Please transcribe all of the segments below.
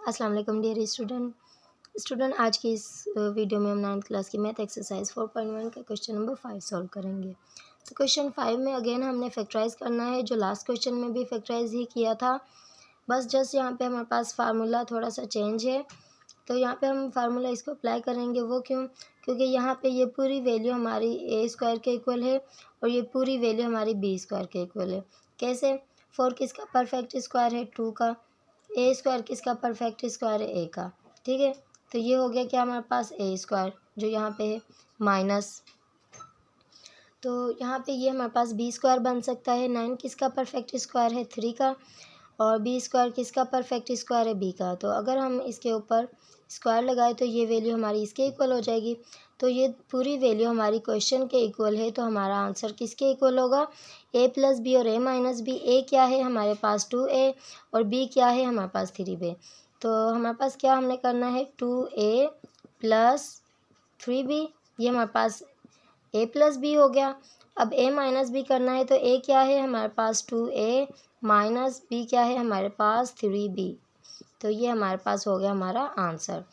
अस्सलाम वालेकुम dear student आज की इस वीडियो में हम 9th क्लास की मैथ एक्सरसाइज 4.1 का क्वेश्चन नंबर 5 सॉल्व करेंगे। तो क्वेश्चन 5 में अगेन हमने फैक्टराइज करना है, जो लास्ट क्वेश्चन में भी फैक्टराइज ही किया था। बस जस्ट यहाँ पे हमारे पास फार्मूला थोड़ा सा चेंज है, तो यहाँ पे हम फार्मूला इसको अप्लाई करेंगे। वो क्यों? क्योंकि यहाँ पे ये पूरी वैल्यू हमारी ए स्क्वायर के इक्वल है और ये पूरी वैल्यू हमारी बी स्क्वायर के इक्वल है। कैसे? 4 किसका परफेक्ट स्क्वायर है? 2 का। ए स्क्वायर किसका परफेक्ट स्क्वायर है? ए का। ठीक है, तो ये हो गया क्या हमारे पास ए स्क्वायर, जो यहाँ पे है माइनस, तो यहाँ पे ये हमारे पास बी स्क्वायर बन सकता है। 9 किसका परफेक्ट स्क्वायर है? 3 का। और बी स्क्वायर किसका परफेक्ट स्क्वायर है? बी का। तो अगर हम इसके ऊपर स्क्वायर लगाए तो ये वैल्यू हमारी इसके इक्वल हो जाएगी। तो ये पूरी वैल्यू हमारी क्वेश्चन के इक्वल है, तो हमारा आंसर किसके इक्वल होगा? ए प्लस बी और ए माइनस बी। ए क्या है हमारे पास? 2a और बी क्या है हमारे पास? 3b। तो हमारे पास क्या हमने करना है? 2a प्लस 3b, ये हमारे पास ए प्लस बी हो गया। अब ए माइनस बी करना है, तो ए क्या है हमारे पास? 2a माइनस बी क्या है हमारे पास? 3b। तो ये हमारे पास हो गया हमारा आंसर।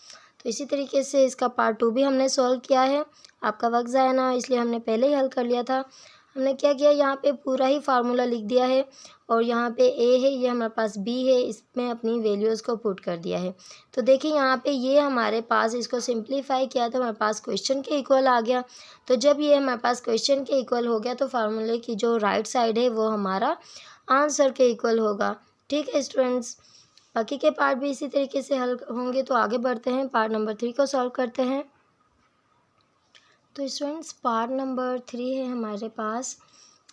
तो इसी तरीके से इसका पार्ट 2 भी हमने सॉल्व किया है। आपका वक्त ज़ाया ना हो इसलिए हमने पहले ही हल कर लिया था। हमने क्या किया, यहाँ पे पूरा ही फार्मूला लिख दिया है और यहाँ पे ए है, ये हमारे पास बी है, इसमें अपनी वैल्यूज़ को पुट कर दिया है। तो देखिए यहाँ पे ये हमारे पास, इसको सिंप्लीफाई किया तो हमारे पास क्वेश्चन के इक्वल आ गया। तो जब ये हमारे पास क्वेश्चन के इक्वल हो गया तो फार्मूले की जो राइट साइड है वो हमारा आंसर के इक्वल होगा। ठीक है स्टूडेंट्स, बाकी के पार्ट भी इसी तरीके से हल होंगे। तो आगे बढ़ते हैं, पार्ट नंबर 3 को सॉल्व करते हैं। तो स्टूडेंट्स पार्ट नंबर 3 है हमारे पास।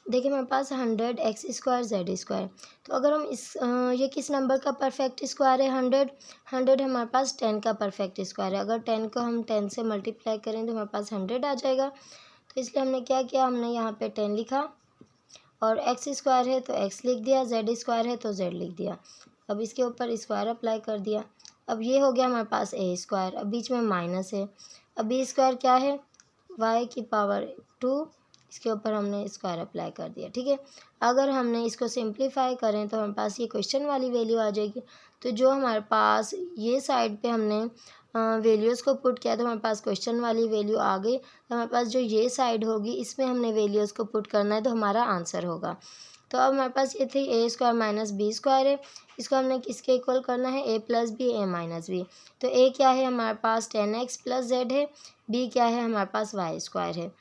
देखिए मेरे पास 100 एक्स स्क्वायर जेड स्क्वायर। तो अगर हम ये किस नंबर का परफेक्ट स्क्वायर है? 100 हमारे पास 10 का परफेक्ट स्क्वायर है। अगर 10 को हम 10 से मल्टीप्लाई करें तो हमारे पास 100 आ जाएगा। तो इसलिए हमने क्या किया, हमने यहाँ पे 10 लिखा और एक्स स्क्वायर है तो एक्स लिख दिया, जेड स्क्वायर है तो जेड लिख दिया। अब इसके ऊपर स्क्वायर अप्लाई कर दिया। अब ये हो गया हमारे पास ए स्क्वायर, अब बीच में माइनस है। अब बी स्क्वायर क्या है? वाई की पावर 2, इसके ऊपर हमने स्क्वायर अप्लाई कर दिया। ठीक है, अगर हमने इसको सिंप्लीफाई करें तो हमारे पास ये क्वेश्चन वाली वैल्यू आ जाएगी। तो जो हमारे पास ये साइड पे हमने वैल्यूज़ को पुट किया तो हमारे पास क्वेश्चन वाली वैल्यू आ गई। तो हमारे पास जो ये साइड होगी इसमें हमने वैल्यूज़ को पुट करना है, तो हमारा आंसर होगा। तो अब हमारे पास ये थी ए स्क्वायर माइनस बी स्क्वायर है, इसको हमने किसके इक्वल करना है? ए प्लस बी, ए माइनस बी। तो ए क्या है हमारे पास? 10x प्लस जेड है। बी क्या है हमारे पास? वाई स्क्वायर है।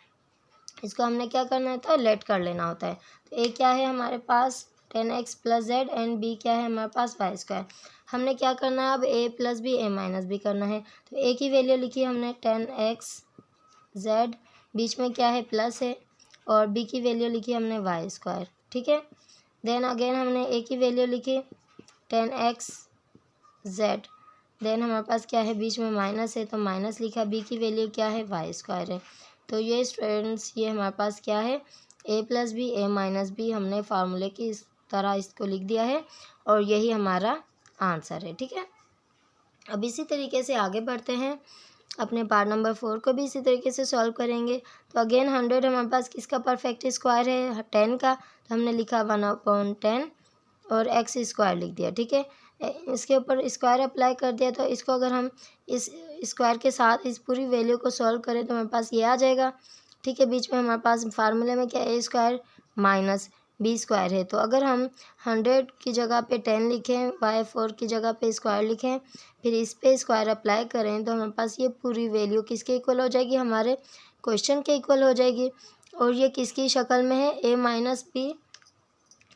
इसको हमने क्या करना होता है? लेट कर लेना होता है। तो ए क्या है हमारे पास? 10x plus z and b क्या है हमारे पास? Y square. हमने क्या करना है अब? ए प्लस बी, ए माइनस बी करना है। तो ए की वैल्यू लिखी हमने 10x जेड, बीच में क्या है? प्लस है, और बी की वैल्यू लिखी हमने वाई स्क्वायर। ठीक है, देन अगेन हमने ए की वैल्यू लिखी 10x जेड, देन हमारे पास क्या है? बीच में माइनस है तो माइनस लिखा। बी की वैल्यू क्या है? वाई स्क्वायर है। तो ये स्टूडेंट्स ये हमारे पास क्या है? ए प्लस बी, ए माइनस बी, हमने फार्मूले की इस तरह इसको लिख दिया है और यही हमारा आंसर है। ठीक है, अब इसी तरीके से आगे बढ़ते हैं, अपने पार्ट नंबर 4 को भी इसी तरीके से सॉल्व करेंगे। तो अगेन 100 हमारे पास किसका परफेक्ट स्क्वायर है? 10 का। तो हमने लिखा 1/10 और एक्स स्क्वायर लिख दिया। ठीक है, इसके ऊपर स्क्वायर अप्लाई कर दिया। तो इसको अगर हम इस स्क्वायर के साथ इस पूरी वैल्यू को सॉल्व करें तो हमारे पास ये आ जाएगा। ठीक है, बीच में हमारे पास फार्मूले में क्या? ए स्क्वायर माइनस बी स्क्वायर है। तो अगर हम 100 की जगह पे 10 लिखें, बाय 4 की जगह पे स्क्वायर लिखें, फिर इस पे स्क्वायर अप्लाई करें तो हमारे पास ये पूरी वैल्यू किसके इक्वल हो जाएगी? हमारे क्वेश्चन के इक्वल हो जाएगी। और ये किसकी शक्ल में है? ए माइनस बी,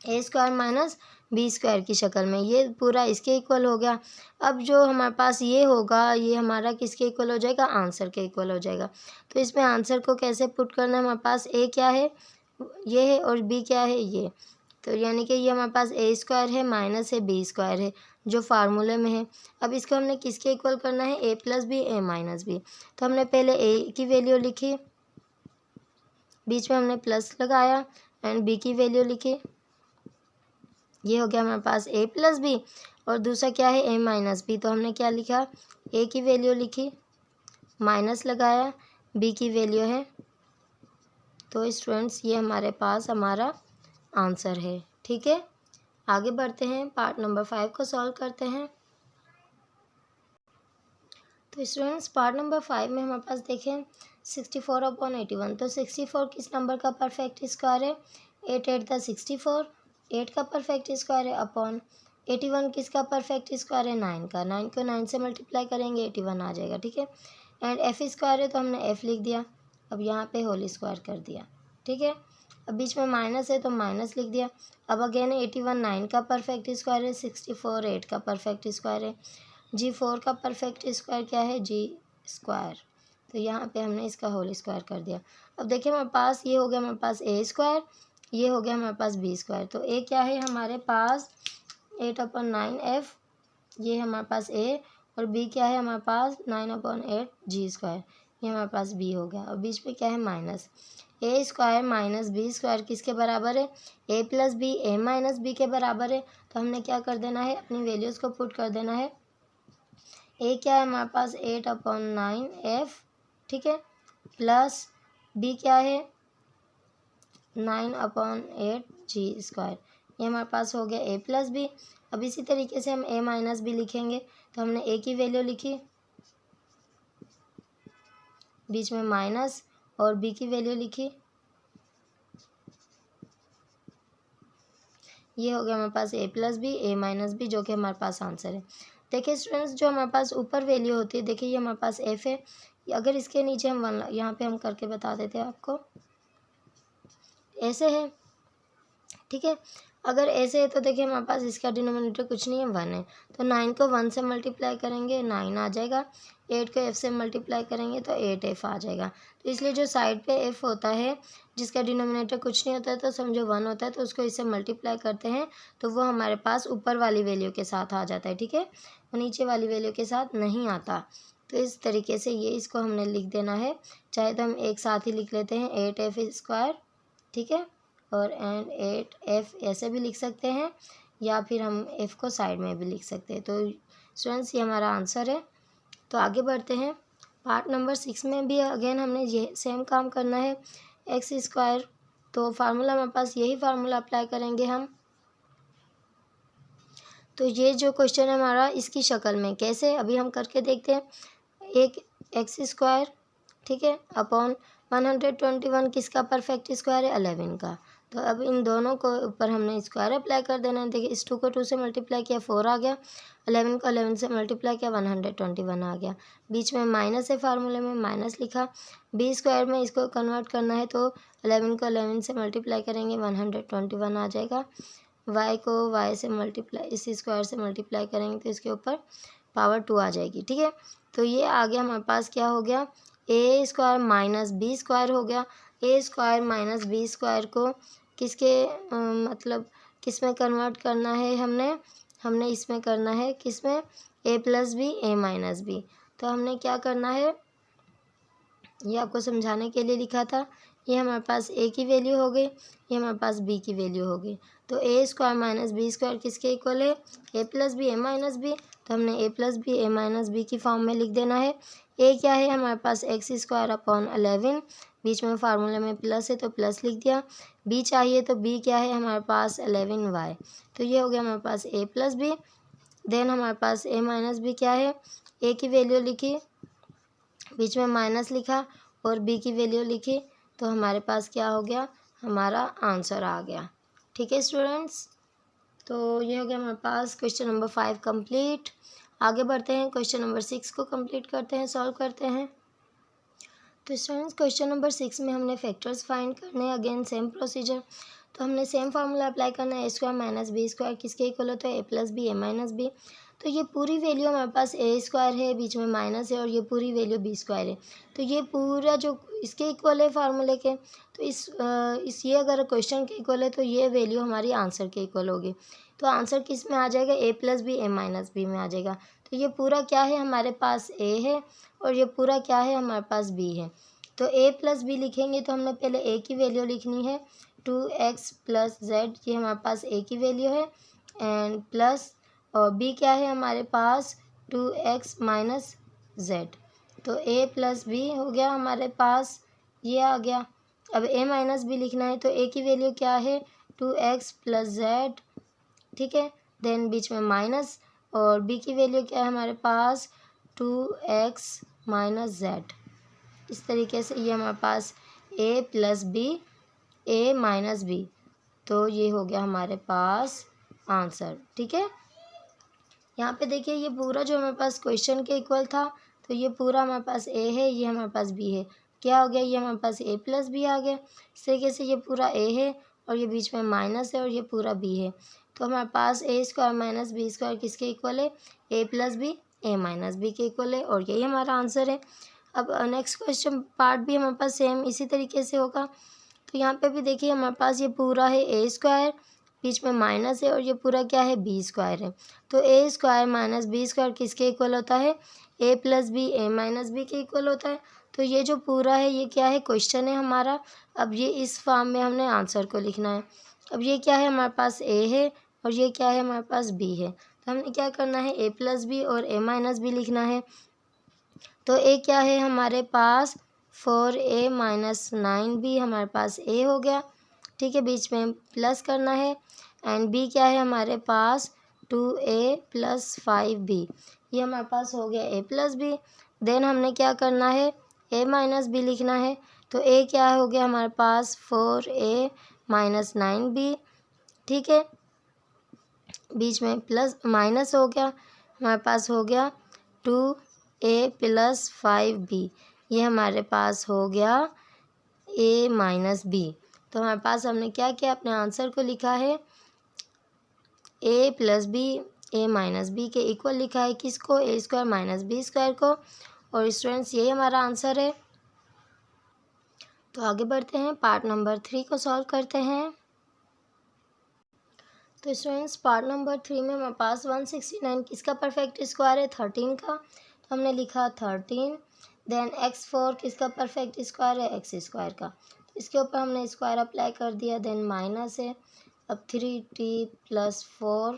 ए स्क्वायर माइनस बी स्क्वायर की शक्ल में, ये पूरा इसके इक्वल हो गया। अब जो हमारे पास ये होगा ये हमारा किसके इक्वल हो जाएगा? आंसर के इक्वल हो जाएगा। तो इसमें आंसर को कैसे पुट करना है? हमारे पास ए क्या है? ये है, और बी क्या है? ये। तो यानी कि ये हमारे पास ए स्क्वायर है माइनस है बी स्क्वायर है, जो फार्मूले में है। अब इसको हमने किसके इक्वल करना है? ए प्लस बी, ए माइनस बी। तो हमने पहले ए की वैल्यू लिखी, बीच में हमने प्लस लगाया एंड बी की वैल्यू लिखी। ये हो गया हमारे पास ए प्लस बी, और दूसरा क्या है? ए माइनस बी। तो हमने क्या लिखा? ए की वैल्यू लिखी, माइनस लगाया, बी की वैल्यू है। तो स्टूडेंट्स ये हमारे पास हमारा आंसर है। ठीक है, आगे बढ़ते हैं, पार्ट नंबर 5 को सॉल्व करते हैं। तो स्टूडेंट्स पार्ट नंबर 5 में हमारे पास देखें 64/81, तो 64 किस नंबर का परफेक्ट स्क्वायर है? 8 8 द 64, 8 का परफेक्ट स्क्वायर है अपॉन 81 किसका परफेक्ट स्क्वायर है? 9 का। 9 को 9 से मल्टीप्लाई करेंगे 81 आ जाएगा, ठीक है। एंड एफ स्क्वायर है तो हमने एफ लिख दिया, अब यहाँ पे होल स्क्वायर कर दिया, ठीक है। अब बीच में माइनस है तो माइनस लिख दिया। अब अगेन 81 9 का परफेक्ट स्क्वायर है, 64 8 का परफेक्ट स्क्वायर है, G4 का परफेक्ट स्क्वायर क्या है? G square. तो यहाँ पे हमने इसका होल स्क्वायर कर दिया। अब देखिए हमारे पास ये हो गया हमारे पास ए स्क्वायर, ये हो गया हमारे पास बी स्क्वायर। तो ए क्या है हमारे पास? 8/9F, ये हमारे पास ए, और बी क्या है हमारे पास? 9/8 G स्क्वायर, ये हमारे पास बी हो गया। और बीच में क्या है? माइनस। ए स्क्वायर माइनस बी स्क्वायर किसके बराबर है? ए प्लस बी, ए माइनस बी के बराबर है। तो हमने क्या कर देना है? अपनी वैल्यूज़ को पुट कर देना है। ए क्या है हमारे पास? 8/9F, ठीक है, प्लस बी क्या है? 9/8 G स्क्वायर, ये हमारे पास हो गया ए प्लस बी। अब इसी तरीके से हम ए माइनस बी लिखेंगे, तो हमने ए की वैल्यू लिखी, बीच में माइनस, और बी की वैल्यू लिखी, ये हो गया हमारे पास ए प्लस बी, ए माइनस बी, जो कि हमारे पास आंसर है। देखिए स्टूडेंट्स, जो हमारे पास ऊपर वैल्यू होती है, देखिए ये हमारे पास एफ है, अगर इसके नीचे हम वन, यहाँ पे हम करके बता देते हैं आपको, ऐसे है, ठीक है। अगर ऐसे है तो देखिए हमारे पास इसका डिनोमिनेटर कुछ नहीं है, 1 है। तो 9 को 1 से मल्टीप्लाई करेंगे 9 आ जाएगा, 8 को f से मल्टीप्लाई करेंगे तो 8f आ जाएगा। तो इसलिए जो साइड पे f होता है, जिसका डिनोमिनेटर कुछ नहीं होता है, तो समझो 1 होता है, तो उसको इससे मल्टीप्लाई करते हैं तो वो हमारे पास ऊपर वाली वैल्यू के साथ आ जाता है, ठीक है, वो नीचे वाली वैल्यू के साथ नहीं आता। तो इस तरीके से ये इसको हमने लिख देना है, चाहे तो हम एक साथ ही लिख लेते हैं 8f स्क्वायर, ठीक है, और एंड 8f ऐसे भी लिख सकते हैं, या फिर हम f को साइड में भी लिख सकते हैं। तो स्टूडेंट्स ये हमारा आंसर है। तो आगे बढ़ते हैं, पार्ट नंबर 6 में भी अगेन हमने ये सेम काम करना है, एक्स स्क्वायर। तो फार्मूला हमारे पास यही फार्मूला अप्लाई करेंगे हम। तो ये जो क्वेश्चन है हमारा, इसकी शक्ल में कैसे, अभी हम करके देखते हैं। एक एक्स स्क्वायर, ठीक है, अपॉन 121 किसका परफेक्ट स्क्वायर है? 11 का। तो अब इन दोनों को ऊपर हमने स्क्वायर अप्लाई कर देना है। देखिए इस 2 को 2 से मल्टीप्लाई किया 4 आ गया, 11 को 11 से मल्टीप्लाई किया 121 आ गया। बीच में माइनस है, फार्मूले में माइनस लिखा। बी स्क्वायर में इसको कन्वर्ट करना है तो 11 को 11 से मल्टीप्लाई करेंगे 121 आ जाएगा। वाई को वाई से मल्टीप्लाई, इस स्क्वायर से मल्टीप्लाई करेंगे तो इसके ऊपर पावर 2 आ जाएगी, ठीक है। तो ये आ गया हमारे पास, क्या हो गया? ए स्क्वायर माइनस बी स्क्वायर हो गया। ए स्क्वायर माइनस बी स्क्वायर को किसके मतलब किस में कन्वर्ट करना है? हमने इसमें करना है, किस में? ए प्लस बी, ए माइनस बी। तो हमने क्या करना है, ये आपको समझाने के लिए लिखा था। ये हमारे पास ए की वैल्यू हो गई, ये हमारे पास बी की वैल्यू हो गई। तो ए स्क्वायर माइनस बी स्क्वायर किसके इक्वल है? ए प्लस बी, ए माइनस बी। तो हमने ए प्लस बी, ए माइनस बी की फॉर्म में लिख देना है। ए क्या है हमारे पास? एक्स स्क्वायर अपॉन 11, बीच में फार्मूले में प्लस है तो प्लस लिख दिया। बी चाहिए तो बी क्या है हमारे पास? 11y। तो ये हो गया हमारे पास ए प्लस बी। देन हमारे पास ए माइनस बी क्या है? ए की वैल्यू लिखी, बीच में माइनस लिखा, और बी की वैल्यू लिखी, तो हमारे पास क्या हो गया? हमारा आंसर आ गया, ठीक है स्टूडेंट्स। तो ये हो गया हमारे पास क्वेश्चन नंबर 5 कंप्लीट। आगे बढ़ते हैं, क्वेश्चन नंबर 6 को कंप्लीट करते हैं, सॉल्व करते हैं। तो स्टूडेंट्स क्वेश्चन नंबर 6 में हमने फैक्टर्स फाइंड करने हैं, अगेन सेम प्रोसीजर। तो हमने सेम फार्मूला अप्लाई करना है, ए स्क्वायर माइनस बी स्क्वायर किसके इक्वल होता है? ए प्लस बी, ए माइनस बी। तो ये पूरी वैल्यू हमारे पास ए स्क्वायर है, बीच में माइनस है, और ये पूरी वैल्यू बी स्क्वायर है। तो ये पूरा जो इसके इक्वल है फार्मूले के, तो इस ये अगर क्वेश्चन के इक्वल है तो ये वैल्यू हमारी आंसर के इक्वल होगी। तो आंसर किस में आ जाएगा? ए प्लस बी, ए माइनस बी में आ जाएगा। तो ये पूरा क्या है हमारे पास? ए है, और ये पूरा क्या है हमारे पास? बी है। तो ए प्लस बी लिखेंगे तो हमने पहले ए की वैल्यू लिखनी है 2x प्लस जेड, ये हमारे पास ए की वैल्यू है, एंड प्लस, और बी क्या है हमारे पास? 2x minus Z. तो ए प्लस बी हो गया हमारे पास, ये आ गया। अब ए माइनस बी लिखना है तो ए की वैल्यू क्या है? 2x प्लस जेड, ठीक है, देन बीच में माइनस, और बी की वैल्यू क्या है हमारे पास? 2x minus Z. इस तरीके से ये हमारे पास a plus b a minus b, तो ये हो गया हमारे पास आंसर। ठीक है, यहाँ पे देखिए ये पूरा जो हमारे पास क्वेश्चन के इक्वल था, तो ये पूरा हमारे पास a है, ये हमारे पास b है। क्या हो गया, ये हमारे पास a प्लस बी आ गया। इस तरीके से ये पूरा a है और ये बीच में माइनस है और ये पूरा b है, तो हमारे पास a square minus b square किसके इक्वल है, a plus b a minus b के इक्वल है, और यही हमारा आंसर है। अब नेक्स्ट क्वेश्चन पार्ट भी हमारे पास सेम इसी तरीके से होगा। तो यहाँ पे भी देखिए हमारे पास ये पूरा है a स्क्वायर, बीच में माइनस है, और ये पूरा क्या है, बी स्क्वायर है। तो a square minus b square किसके इक्वल होता है, a plus b a minus b के इक्वल होता है। तो ये जो पूरा है ये क्या है, क्वेश्चन है हमारा। अब ये इस फॉर्म में हमने आंसर को लिखना है। अब ये क्या है, हमारे पास a है और ये क्या है, हमारे पास b है। तो हमने क्या करना है, a प्लस बी और a माइनस बी लिखना है। तो a क्या है हमारे पास 4a माइनस 9b हमारे पास a हो गया। ठीक है, बीच में प्लस करना है। एंड b क्या है हमारे पास 2a प्लस 5b, ये हमारे पास हो गया a प्लस बी। देन हमने क्या करना है, a माइनस बी लिखना है। तो a क्या हो गया हमारे पास 4a माइनस 9b। ठीक है, बीच में प्लस माइनस हो गया, हमारे पास हो गया 2a प्लस 5b, ये हमारे पास हो गया a माइनस बी। तो हमारे पास हमने क्या किया, अपने आंसर को लिखा है a plus b a minus b के इक्वल लिखा है। किसको, a square minus b square को। और स्टूडेंट्स यही हमारा आंसर है। तो आगे बढ़ते हैं, पार्ट नंबर 3 को सॉल्व करते हैं। तो स्टूडेंट्स पार्ट नंबर 3 में हमारे पास 169 किसका परफेक्ट स्क्वायर है, 13 का। तो हमने लिखा 13। देन x4 किसका परफेक्ट स्क्वायर है, x स्क्वायर का। तो इसके ऊपर हमने स्क्वायर अप्लाई कर दिया। देन माइनस है, अब 3t प्लस 4,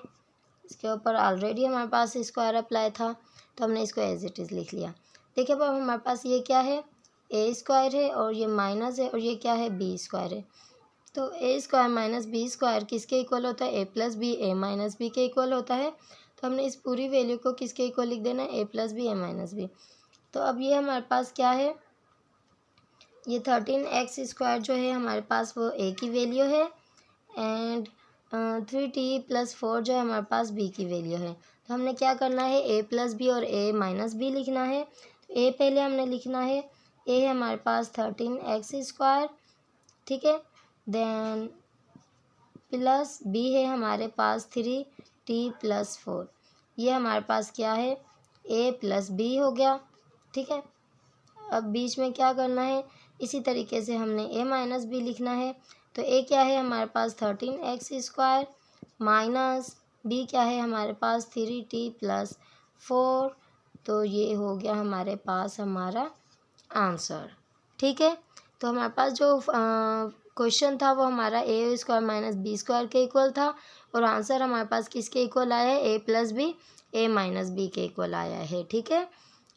इसके ऊपर ऑलरेडी हमारे पास स्क्वायर अप्लाई था, तो हमने इसको एज इट इज़ लिख लिया। देखिए अब हमारे पास ये क्या है, a स्क्वायर है और ये माइनस है, और ये क्या है, b स्क्वायर है। तो a square minus b square किसके इक्वल होता है, a plus b a minus b के इक्वल होता है। तो हमने इस पूरी वैल्यू को किसके इक्वल लिख देना है, a plus b a minus b. तो अब ये हमारे पास क्या है, ये 13x स्क्वायर जो है हमारे पास वो a की वैल्यू है, एंड 3t प्लस 4 जो है हमारे पास b की वैल्यू है। तो हमने क्या करना है, a प्लस बी और a माइनस बी लिखना है। तो a पहले हमने लिखना है, a है हमारे पास 13x स्क्वायर, ठीक है। देन प्लस b है हमारे पास 3t प्लस 4, ये हमारे पास क्या है, a प्लस b हो गया। ठीक है, अब बीच में क्या करना है, इसी तरीके से हमने a माइनस बी लिखना है। तो a क्या है हमारे पास 13x स्क्वायर माइनस b क्या है हमारे पास 3t प्लस 4, तो ये हो गया हमारे पास हमारा आंसर। ठीक है, तो हमारे पास जो क्वेश्चन था वो हमारा a square minus b square के इक्वल था, और आंसर हमारे पास किसके इक्वल आया है, a plus b a minus b के इक्वल आया है। ठीक है,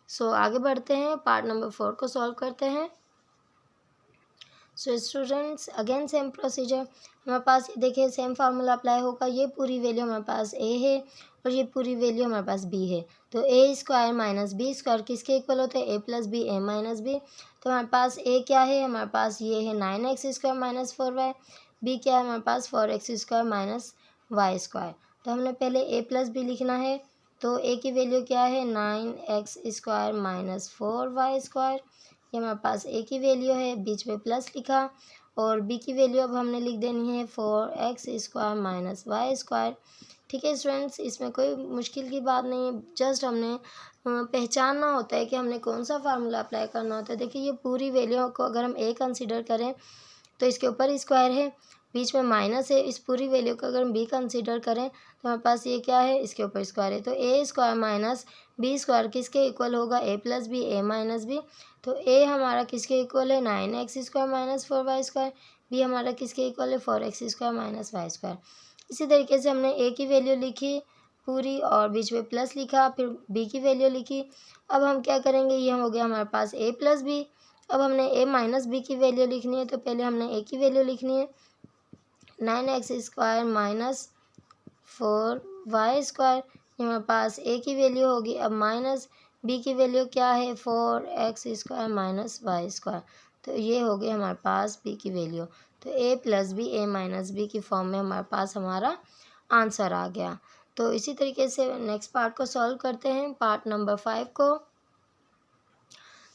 सो आगे बढ़ते हैं, पार्ट नंबर 4 को सॉल्व करते हैं। So students again same procedure, हमारे पास ये देखिए सेम फार्मूला अप्लाई होगा। ये पूरी वैल्यू हमारे पास a है और ये पूरी वैल्यू हमारे पास b है। तो a square minus b square किसके इक्वल होता है, a plus b a minus b. तो हमारे पास a क्या है, हमारे पास ये है 9x square minus 4y, b क्या है हमारे पास 4x square minus y square. तो हमने पहले a प्लस बी लिखना है। तो a की वैल्यू क्या है, 9x square minus 4y square, ये हमारे पास a की वैल्यू है, बीच में प्लस लिखा। और b की वैल्यू अब हमने लिख देनी है 4x square minus y square. ठीक है स्टूडेंट्स, इसमें कोई मुश्किल की बात नहीं है, जस्ट हमने पहचानना होता है कि हमने कौन सा फार्मूला अप्लाई करना होता है। देखिए ये पूरी वैल्यू को अगर हम a कंसिडर करें तो इसके ऊपर स्क्वायर है, बीच में माइनस है। इस पूरी वैल्यू को अगर हम b कंसिडर करें तो हमारे पास ये क्या है, इसके ऊपर स्क्वायर है। तो a square minus b square किसके इक्वल होगा, a plus b a minus b. तो a हमारा किसके इक्वल है, 9x square minus 4y square, b हमारा किसके इक्वल है, 4x square minus y square. इसी तरीके से हमने a की वैल्यू लिखी पूरी और बीच में प्लस लिखा, फिर b की वैल्यू लिखी। अब हम क्या करेंगे, ये हो गया हमारे पास a प्लस बी। अब हमने a माइनस बी की वैल्यू लिखनी है, तो पहले हमने a की वैल्यू लिखनी है 9x square minus 4y square, हमारे पास a की वैल्यू होगी। अब माइनस बी की वैल्यू क्या है 4x² माइनस y²। तो ये हो गई हमारे पास बी की वैल्यू। तो a plus b a minus b की फॉर्म में हमारे पास हमारा आंसर आ गया। तो इसी तरीके से नेक्स्ट पार्ट को सॉल्व करते हैं, पार्ट नंबर 5 को।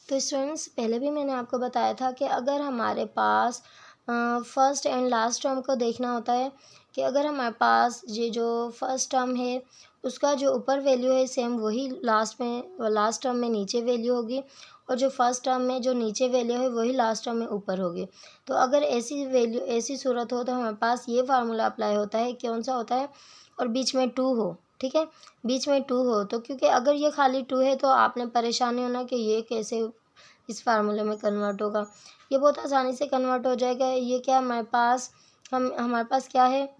तो स्टूडेंट्स पहले भी मैंने आपको बताया था कि अगर हमारे पास फर्स्ट एंड लास्ट टर्म को देखना होता है कि अगर हमारे पास ये जो फर्स्ट टर्म है उसका जो ऊपर वैल्यू है सेम वही लास्ट टर्म में नीचे वैल्यू होगी, और जो फर्स्ट टर्म में जो नीचे वैल्यू है वही लास्ट टर्म में ऊपर होगी। तो अगर ऐसी सूरत हो तो हमारे पास ये फार्मूला अप्लाई होता है, कौन सा होता है, और बीच में 2 हो, ठीक है, बीच में 2 हो। तो क्योंकि अगर ये खाली 2 है तो आपने परेशानी होना कि ये कैसे इस फार्मूले में कन्वर्ट होगा। ये बहुत आसानी से कन्वर्ट हो जाएगा। ये क्या हमारे पास क्या है,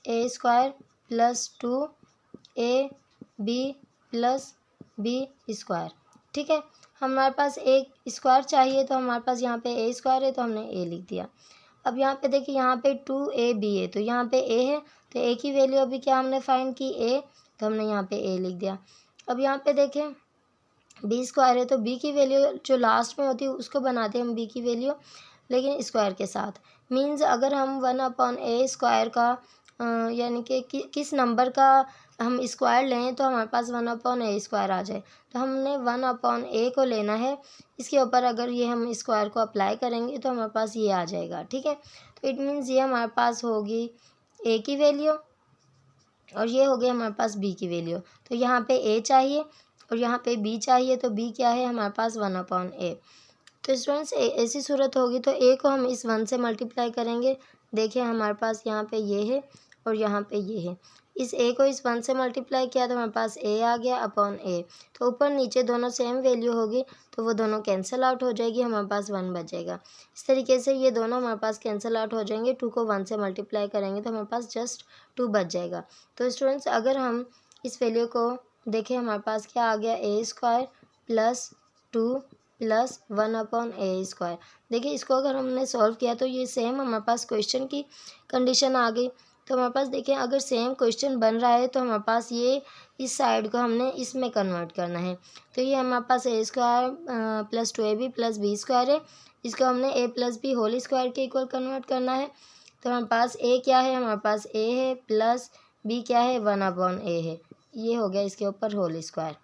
a² plus 2ab plus b², ठीक है। हमारे पास एक स्क्वायर चाहिए तो हमारे पास यहाँ पे a² है तो हमने a लिख दिया। अब यहाँ पे देखिए, यहाँ पे 2ab है तो यहाँ पे a है, तो a की वैल्यू अभी क्या हमने फाइंड की a, तो हमने यहाँ पे a लिख दिया। अब यहाँ पे देखें b² है तो b की वैल्यू जो लास्ट में होती है उसको बनाते हैं हम b की वैल्यू, लेकिन स्क्वायर के साथ। मीन्स अगर हम 1/a² का यानी कि किस नंबर का हम स्क्वायर लें तो हमारे पास 1/a² आ जाए। तो हमने 1/a को लेना है, इसके ऊपर अगर ये हम स्क्वायर को अप्लाई करेंगे तो हमारे पास ये आ जाएगा, ठीक है। तो इट मीन्स ये हमारे पास होगी a की वैल्यू और ये हो गया हमारे पास b की वैल्यू। तो यहाँ पे a चाहिए और यहाँ पे b चाहिए, तो b क्या है हमारे पास 1/a। तो स्टूडेंट्स ऐसी सूरत होगी तो a को हम इस 1 से मल्टीप्लाई करेंगे। देखिए हमारे पास यहाँ पे ये है और यहाँ पे ये है, इस a को इस 1 से मल्टीप्लाई किया तो हमारे पास a आ गया अपॉन a। तो ऊपर नीचे दोनों सेम वैल्यू होगी तो वो दोनों कैंसिल आउट हो जाएगी, हमारे पास 1 बचेगा। इस तरीके से ये दोनों हमारे पास कैंसिल आउट हो जाएंगे। 2 को 1 से मल्टीप्लाई करेंगे तो हमारे पास जस्ट 2 बच जाएगा। तो स्टूडेंट्स अगर हम इस वैल्यू को देखें, हमारे पास क्या आ गया, a² प्लस 2 प्लस 1/a²। देखिए इसको अगर हमने सॉल्व किया तो ये सेम हमारे पास क्वेश्चन की कंडीशन आ गई। तो हमारे पास देखें अगर सेम क्वेश्चन बन रहा है तो हमारे पास ये इस साइड को हमने इसमें कन्वर्ट करना है। तो ये हमारे पास a² plus 2ab plus b² है, इसको हमने a plus b whole square के इक्वल कन्वर्ट करना है। तो हमारे पास a क्या है, हमारे पास a है प्लस b क्या है 1/a है, ये हो गया इसके ऊपर होल स्क्वायर,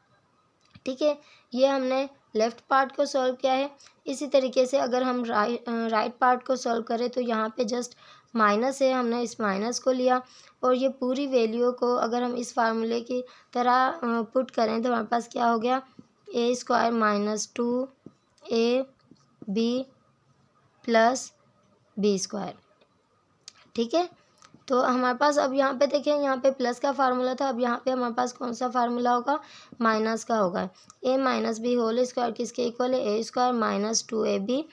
ठीक है। ये हमने लेफ़्ट पार्ट को सॉल्व किया है। इसी तरीके से अगर हम राइट पार्ट को सॉल्व करें तो यहाँ पे जस्ट माइनस है, हमने इस माइनस को लिया और ये पूरी वैल्यू को अगर हम इस फार्मूले की तरह पुट करें तो हमारे पास क्या हो गया, a² minus 2ab plus b², ठीक है। तो हमारे पास अब यहाँ पे देखें, यहाँ पे प्लस का फार्मूला था, अब यहाँ पे हमारे पास कौन सा फार्मूला होगा, माइनस का होगा। a minus b whole square किसके इक्वल है, a² minus 2ab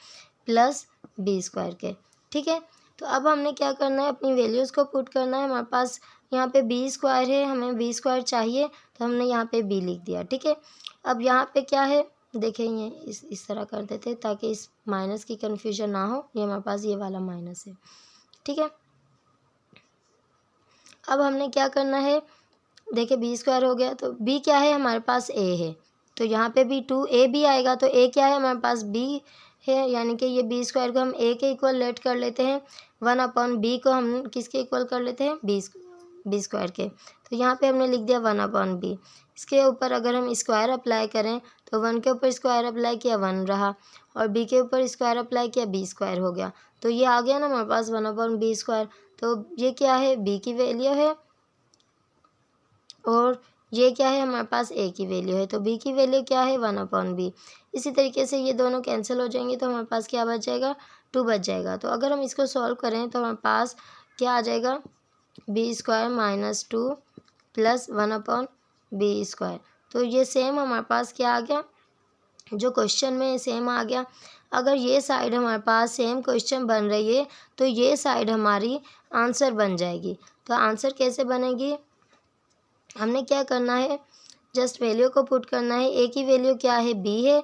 plus b² के, ठीक है। तो अब हमने क्या करना है, अपनी वैल्यूज़ को पुट करना है। हमारे पास यहाँ पे b² है, हमें b² चाहिए तो हमने यहाँ पे b लिख दिया, ठीक है। अब यहाँ पे क्या है, देखें ये इस तरह कर देते ताकि इस माइनस की कन्फ्यूजन ना हो। ये हमारे पास ये वाला माइनस है, ठीक है। अब हमने क्या करना है, देखिए b² हो गया तो b क्या है, हमारे पास a है, तो यहाँ पे भी 2ab आएगा। तो a क्या है, हमारे पास b है, यानी कि ये b² को हम a के इक्वल लेट कर लेते हैं, 1/b को हम किसके इक्वल कर लेते हैं, b² के। तो यहाँ पे हमने लिख दिया 1/b। इसके ऊपर अगर हम स्क्वायर अप्लाई करें तो 1 के ऊपर स्क्वायर अप्लाई किया 1 रहा, और b के ऊपर स्क्वायर अप्लाई किया b² हो गया। तो ये आ गया ना हमारे पास 1/b²। तो ये क्या है, b की वैल्यू है और ये क्या है, हमारे पास a की वैल्यू है। तो b की वैल्यू क्या है, 1/b। इसी तरीके से ये दोनों कैंसिल हो जाएंगे तो हमारे पास क्या बच जाएगा, 2 बच जाएगा। तो अगर हम इसको सॉल्व करें तो हमारे पास क्या आ जाएगा, b² माइनस 2 प्लस 1/b²। तो ये सेम हमारे पास क्या आ गया, जो क्वेश्चन में सेम आ गया। अगर ये साइड हमारे पास सेम क्वेश्चन बन रही है तो ये साइड हमारी आंसर बन जाएगी। तो आंसर कैसे बनेगी, हमने क्या करना है, जस्ट वैल्यू को पुट करना है। a की वैल्यू क्या है, b है,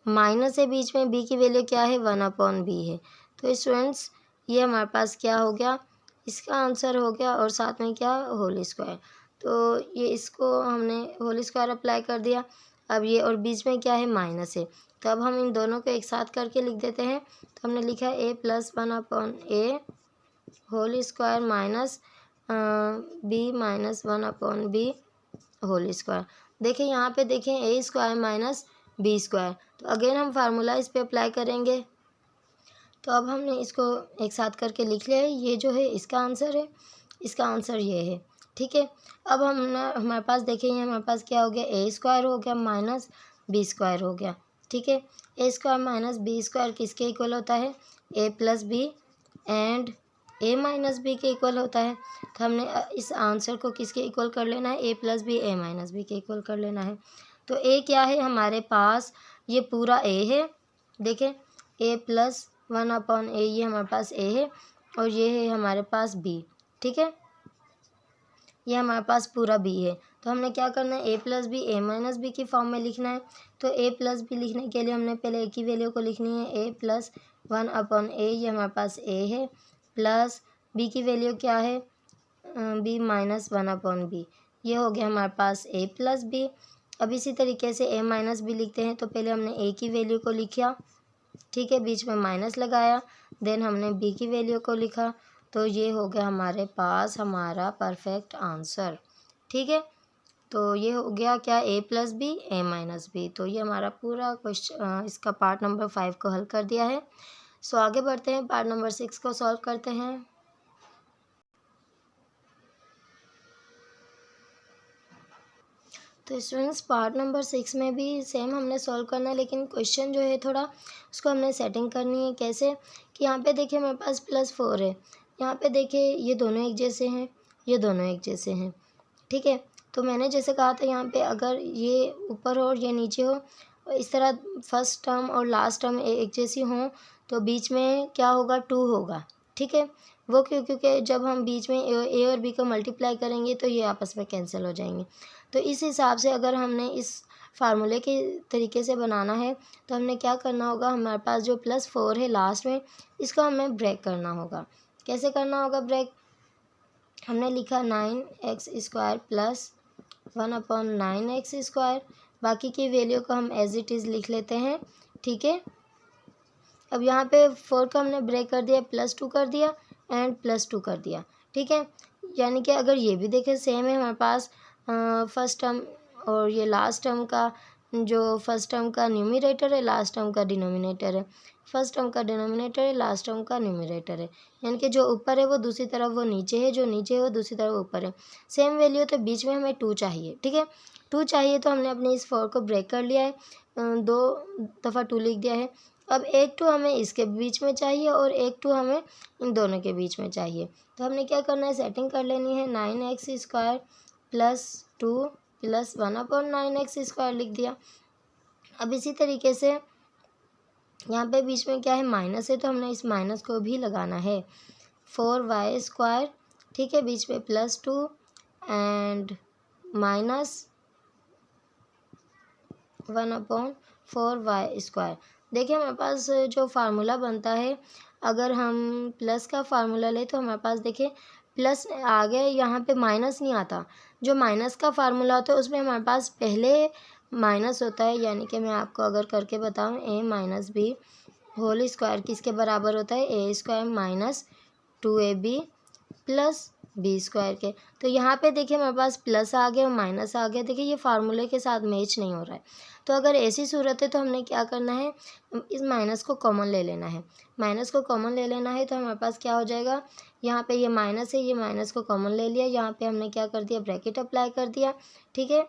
माइनस है बीच में, b की वैल्यू क्या है, 1/b है। तो स्टूडेंट्स ये हमारे पास क्या हो गया, इसका आंसर हो गया, और साथ में क्या, होल स्क्वायर। तो ये इसको हमने होल स्क्वायर अप्लाई कर दिया। अब ये और बीच में क्या है, माइनस है, तो अब हम इन दोनों को एक साथ करके लिख देते हैं। तो हमने लिखा है a + 1/a whole square minus b - 1/b whole square. देखिए यहाँ पे देखें a square minus b square, तो अगेन हम फार्मूला इस पे अप्लाई करेंगे। तो अब हमने इसको एक साथ करके लिख लिया है, ये जो है इसका आंसर है, इसका आंसर ये है। ठीक है, अब हमारे पास देखेंगे, हमारे पास क्या हो गया, a स्क्वायर हो गया माइनस b स्क्वायर हो गया। ठीक है, a square minus b square किसके इक्वल होता है, a + b and a - b के इक्वल होता है। तो हमने इस आंसर को किसके इक्वल कर लेना है, a + b a - b के इक्वल कर लेना है। तो a क्या है हमारे पास, ये पूरा a है, देखें a + 1/a ये हमारे पास a है और ये है हमारे पास b। ठीक है, ये हमारे पास पूरा b है। तो हमने क्या करना है, a + b a - b की फॉर्म में लिखना है। तो a + b लिखने के लिए हमने पहले a की वैल्यू को लिखनी है, a + 1/a ये हमारे पास a है, प्लस b की वैल्यू क्या है, b - 1/b, ये हो गया हमारे पास a + b। अब इसी तरीके से a - b लिखते हैं। तो पहले हमने a की वैल्यू को लिखा, ठीक है, बीच में माइनस लगाया, देन हमने b की वैल्यू को लिखा, तो ये हो गया हमारे पास हमारा परफेक्ट आंसर। ठीक है, तो ये हो गया क्या, a + b a - b। तो ये हमारा पूरा क्वेश्चन इसका पार्ट नंबर 5 को हल कर दिया है। सो आगे बढ़ते हैं, पार्ट नंबर 6 को सॉल्व करते हैं। तो स्टूडेंट्स पार्ट नंबर 6 में भी सेम हमने सॉल्व करना है, लेकिन क्वेश्चन जो है थोड़ा उसको हमने सेटिंग करनी है। कैसे कि यहाँ पे देखिए मेरे पास +4 है, यहाँ पे देखिए ये दोनों एक जैसे हैं, ये दोनों एक जैसे हैं। ठीक है, तो मैंने जैसे कहा था यहाँ पे अगर ये ऊपर हो और ये नीचे हो, इस तरह फर्स्ट टर्म और लास्ट टर्म एक जैसी हों, तो बीच में क्या होगा, 2 होगा। ठीक है, वो क्योंकि जब हम बीच में a और b को मल्टीप्लाई करेंगे तो ये आपस में कैंसिल हो जाएंगे। तो इस हिसाब से अगर हमने इस फार्मूले के तरीके से बनाना है तो हमने क्या करना होगा, हमारे पास जो +4 है लास्ट में, इसको हमें ब्रेक करना होगा। कैसे करना होगा ब्रेक, हमने लिखा 9x² + 1/9x², बाकी की वैल्यू को हम एज इट इज़ लिख लेते हैं। ठीक है, अब यहाँ पे 4 का हमने ब्रेक कर दिया, +2 कर दिया एंड +2 कर दिया। ठीक है, यानी कि अगर ये भी देखें सेम है हमारे पास, फर्स्ट टर्म और ये लास्ट टर्म का, जो फर्स्ट टर्म का न्यूमरेटर है लास्ट टर्म का डिनोमिनेटर है, फर्स्ट टर्म का डिनोमिनेटर है लास्ट टर्म का न्यूमरेटर है, यानी कि जो ऊपर है वो दूसरी तरफ वो नीचे है, जो नीचे है वो दूसरी तरफ ऊपर है। सेम वैल्यू, तो बीच में हमें 2 चाहिए। ठीक है, 2 चाहिए तो हमने अपने इस 4 को ब्रेक कर लिया है, 2 दफ़ा 2 लिख दिया है। अब एक 2 हमें इसके बीच में चाहिए और एक 2 हमें इन दोनों के बीच में चाहिए। तो हमने क्या करना है, सेटिंग कर लेनी है, 9x² + 2 + 1/9x² लिख दिया। अब इसी तरीके से यहाँ पे बीच में क्या है, माइनस है, तो हमने इस माइनस को भी लगाना है, 4y²। ठीक है, बीच में +2 एंड -1/4y²। देखिए हमारे पास जो फार्मूला बनता है, अगर हम प्लस का फार्मूला लें तो हमारे पास देखिए प्लस आ गया, यहाँ पे माइनस नहीं आता। जो माइनस का फार्मूला होता है उसमें हमारे पास पहले माइनस होता है, यानी कि मैं आपको अगर करके बताऊँ, a - b होल स्क्वायर किसके बराबर होता है, a² - 2ab + b² के। तो यहाँ पे देखिए हमारे पास प्लस आ गया और माइनस आ गया, देखिए ये फार्मूले के साथ मैच नहीं हो रहा है। तो अगर ऐसी सूरत है तो हमने क्या करना है, इस माइनस को कॉमन ले लेना है। माइनस को कॉमन ले लेना है तो हमारे पास क्या हो जाएगा, यहाँ पे ये माइनस है, ये माइनस को कॉमन ले लिया, यहाँ पे हमने क्या कर दिया, ब्रैकेट अप्लाई कर दिया। ठीक है,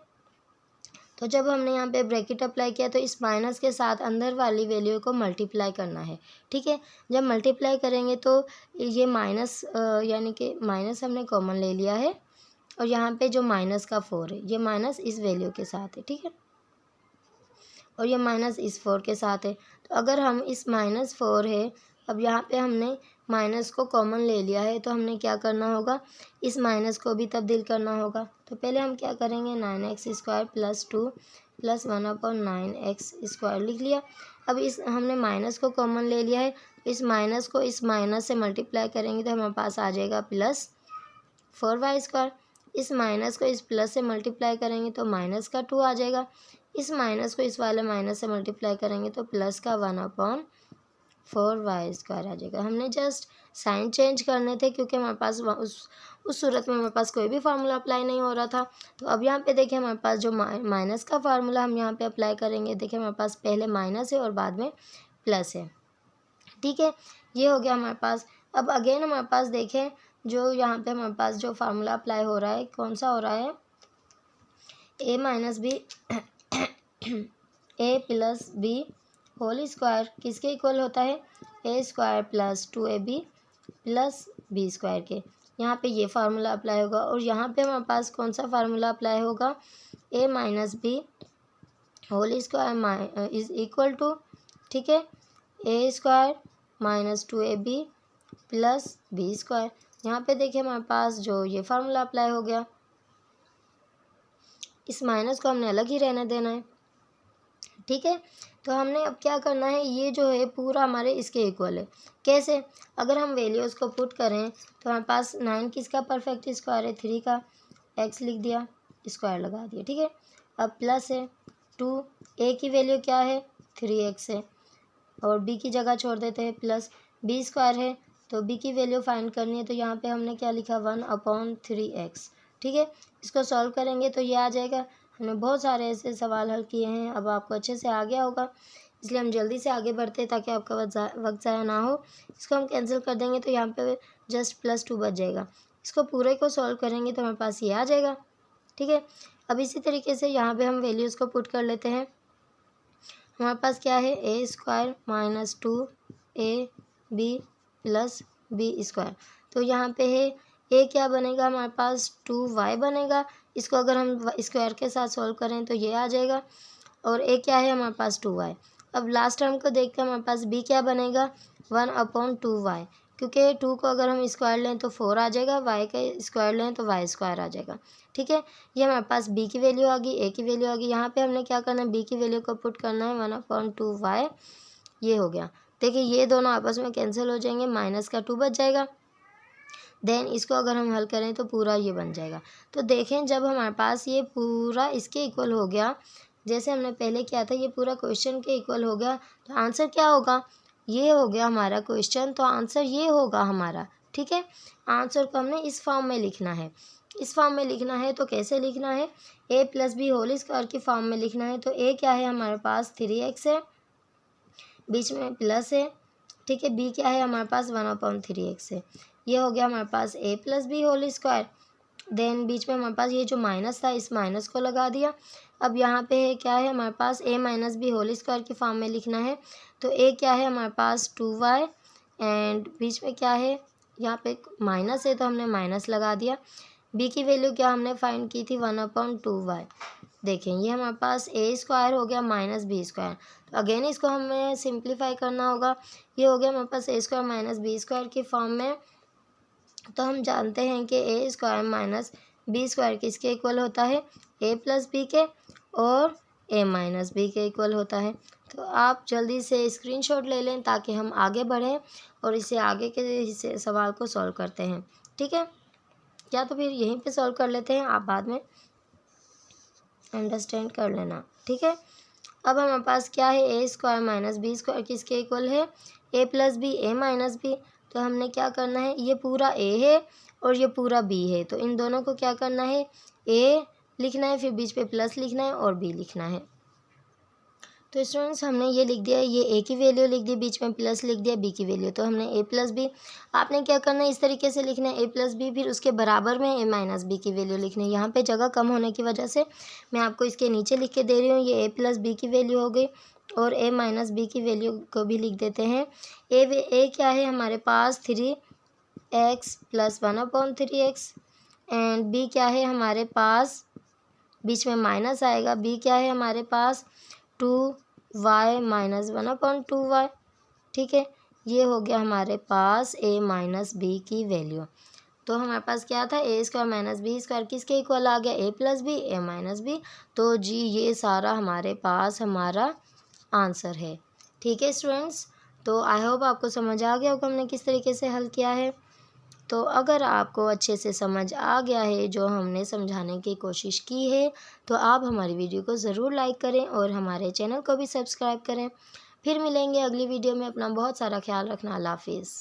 तो जब हमने यहाँ पे ब्रैकेट अप्लाई किया तो इस माइनस के साथ अंदर वाली वैल्यू को मल्टीप्लाई करना है। ठीक है, जब मल्टीप्लाई करेंगे तो ये माइनस यानी कि माइनस हमने कॉमन ले लिया है और यहाँ पे जो माइनस का 4 है, ये माइनस इस वैल्यू के साथ है। ठीक है, और ये माइनस इस 4 के साथ है। तो अगर हम इस -4 है, अब यहाँ पे हमने माइनस को कॉमन ले लिया है, तो हमने क्या करना होगा, इस माइनस को भी तब्दील करना होगा। तो पहले हम क्या करेंगे, 9x² + 2 + 1/9x² लिख लिया। अब इस हमने माइनस को कॉमन ले लिया है, इस माइनस को इस माइनस से मल्टीप्लाई करेंगे तो हमारे पास आ जाएगा +4y²। इस माइनस को इस प्लस से मल्टीप्लाई करेंगे तो माइनस का 2 आ जाएगा। इस माइनस को इस वाले माइनस से मल्टीप्लाई करेंगे तो प्लस का 1/4y² आ जाएगा। हमने जस्ट साइन चेंज करने थे क्योंकि हमारे पास उस सूरत में हमारे पास कोई भी फार्मूला अप्लाई नहीं हो रहा था। तो अब यहाँ पे देखिए हमारे पास जो माइनस का फार्मूला हम यहाँ पे अप्लाई करेंगे। देखिए हमारे पास पहले माइनस है और बाद में प्लस है, ठीक है। ये हो गया हमारे पास। अब अगेन हमारे पास देखें जो यहाँ पे हमारे पास जो फार्मूला अप्लाई हो रहा है कौन सा हो रहा है, a minus b a plus b whole square किसके इक्वल होता है, a² plus 2ab plus b² के। यहाँ पे ये फार्मूला अप्लाई होगा और यहाँ पे हमारे पास कौन सा फार्मूला अप्लाई होगा, a minus b whole square is equal to, ठीक है, a² minus 2ab plus b²। यहाँ पे देखिए हमारे पास जो ये फार्मूला अप्लाई हो गया, इस माइनस को हमने अलग ही रहने देना है, ठीक है। तो हमने अब क्या करना है, ये जो है पूरा हमारे इसके इक्वल है। कैसे, अगर हम वैल्यूज़ को पुट करें तो हमारे पास 9 किसका परफेक्ट स्क्वायर है, 3 का, x लिख दिया, स्क्वायर लगा दिया, ठीक है। अब प्लस है 2, a की वैल्यू क्या है 3x है और b की जगह छोड़ देते हैं, प्लस b² है तो b की वैल्यू फाइंड करनी है। तो यहाँ पे हमने क्या लिखा 1/3x, ठीक है। इसको सॉल्व करेंगे तो ये आ जाएगा। हमने बहुत सारे ऐसे सवाल हल किए हैं, अब आपको अच्छे से आ गया होगा, इसलिए हम जल्दी से आगे बढ़ते हैं ताकि आपका वक्त ज़ाया ना हो। इसको हम कैंसिल कर देंगे तो यहाँ पे जस्ट +2 बच जाएगा। इसको पूरे को सॉल्व करेंगे तो हमारे पास ये आ जाएगा, ठीक है। अब इसी तरीके से यहाँ पे हम वैल्यूज़ को पुट कर लेते हैं। हमारे पास क्या है, a² minus 2ab plus b²। तो यहाँ पे है a क्या बनेगा हमारे पास 2y बनेगा। इसको अगर हम स्क्वायर के साथ सॉल्व करें तो ये आ जाएगा और a क्या है हमारे पास 2y। अब लास्ट टर्म को देख कर हमारे पास b क्या बनेगा 1/2y, क्योंकि 2 को अगर हम स्क्वायर लें तो 4 आ जाएगा, y का स्क्वायर लें तो y² आ जाएगा, ठीक है। ये हमारे पास b की वैल्यू आ गई, a की वैल्यू आ गई। यहाँ पे हमने क्या करना है, b की वैल्यू को पुट करना है 1/2y, ये हो गया। देखिए ये दोनों आपस में कैंसिल हो जाएंगे, माइनस का 2 बच जाएगा। देन इसको अगर हम हल करें तो पूरा ये बन जाएगा। तो देखें जब हमारे पास ये पूरा इसके इक्वल हो गया, जैसे हमने पहले किया था, ये पूरा क्वेश्चन के इक्वल हो गया, तो आंसर क्या होगा, ये हो गया हमारा क्वेश्चन। तो आंसर ये होगा हमारा, ठीक है। आंसर को हमने इस फॉर्म में लिखना है। इस फॉर्म में लिखना है तो कैसे लिखना है, a plus b whole square की फॉर्म में लिखना है। तो a क्या है हमारे पास 3x है, बीच में प्लस है, ठीक है। b क्या है हमारे पास 1/3x है। ये हो गया हमारे पास a plus b whole square. Then बीच में हमारे पास ये जो माइनस था, इस माइनस को लगा दिया। अब यहाँ पे है क्या है हमारे पास a minus b whole square की फॉर्म में लिखना है। तो a क्या है हमारे पास 2y एंड बीच में क्या है, यहाँ पे माइनस है तो हमने माइनस लगा दिया। b की वैल्यू क्या हमने फाइंड की थी 1/2y। देखें ये हमारे पास a² हो गया माइनस b²। तो अगेन इसको हमें सिंप्लीफाई करना होगा। ये हो गया हमारे पास a² माइनस b² की फॉर्म में। तो हम जानते हैं कि a² माइनस b² किसके इक्वल होता है, a प्लस बी के और a माइनस बी के इक्वल होता है। तो आप जल्दी से स्क्रीनशॉट ले लें ताकि हम आगे बढ़ें और इसे आगे के हिस्से सवाल को सॉल्व करते हैं, ठीक है। या तो फिर यहीं पे सॉल्व कर लेते हैं, आप बाद में अंडरस्टैंड कर लेना, ठीक है। अब हमारे पास क्या है, a² माइनस b² किसके इक्वल है, a plus b a minus b. तो हमने क्या करना है, ये पूरा a है और ये पूरा b है, तो इन दोनों को क्या करना है, a लिखना है, फिर बीच पे प्लस लिखना है और b लिखना है। तो स्टूडेंट्स हमने ये लिख दिया, ये a की वैल्यू लिख दी, बीच में प्लस लिख दिया b की वैल्यू। तो हमने a प्लस बी, आपने क्या करना है, इस तरीके से लिखना है a प्लस बी, फिर उसके बराबर में a माइनस बी की वैल्यू लिखनी है। यहाँ पे जगह कम होने की वजह से मैं आपको इसके नीचे लिख के दे रही हूँ। ये a प्लस बी की वैल्यू हो गई और a माइनस बी की वैल्यू को भी लिख देते हैं। a क्या है हमारे पास 3x plus 1/3x and b क्या है हमारे पास, बीच में माइनस आएगा, b क्या है हमारे पास 2y माइनस 1/2y, ठीक है। ये हो गया हमारे पास a माइनस बी की वैल्यू। तो हमारे पास क्या था, a² माइनस b² किसके इक्वल आ गया, a plus b a minus b. तो जी ये सारा हमारे पास हमारा आंसर है, ठीक है स्टूडेंट्स। तो आई होप आपको समझ आ गया होगा हमने किस तरीके से हल किया है। तो अगर आपको अच्छे से समझ आ गया है जो हमने समझाने की कोशिश की है, तो आप हमारी वीडियो को ज़रूर लाइक करें और हमारे चैनल को भी सब्सक्राइब करें। फिर मिलेंगे अगली वीडियो में। अपना बहुत सारा ख्याल रखना। अल्लाह हाफ़िज़।